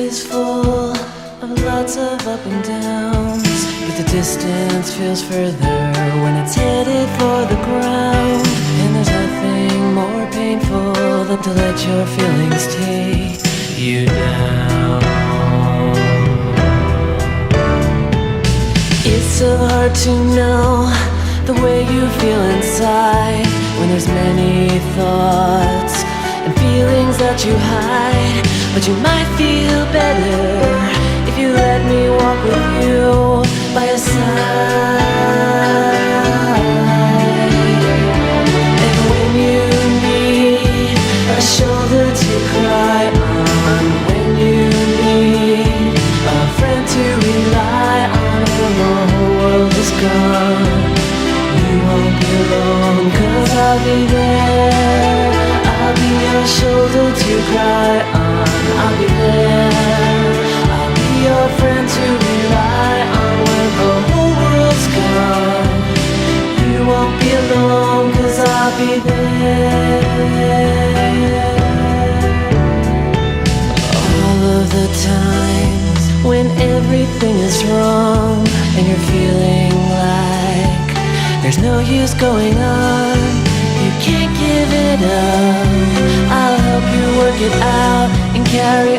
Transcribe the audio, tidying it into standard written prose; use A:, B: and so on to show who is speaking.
A: is full of lots of up and downs, but the distance feels further when it's headed for the ground. And there's nothing more painful than to let your feelings take you down. It's so hard to know the way you feel inside when there's many thoughts and feelings that you hide. But you might feel better if you let me walk with you by your side. And when you need a shoulder to cry on, when you need a friend to rely on, when the whole world is gone, you won't be alone, 'cause I'll be there. I'll be your shoulder to cry on. I'll be there. I'll be your friend to rely on when the whole world's gone. You won't be alone, 'cause I'll be there. All of the times when everything is wrong and you're feeling like there's no use going on, you can't give it up. I'll help you work it out and carry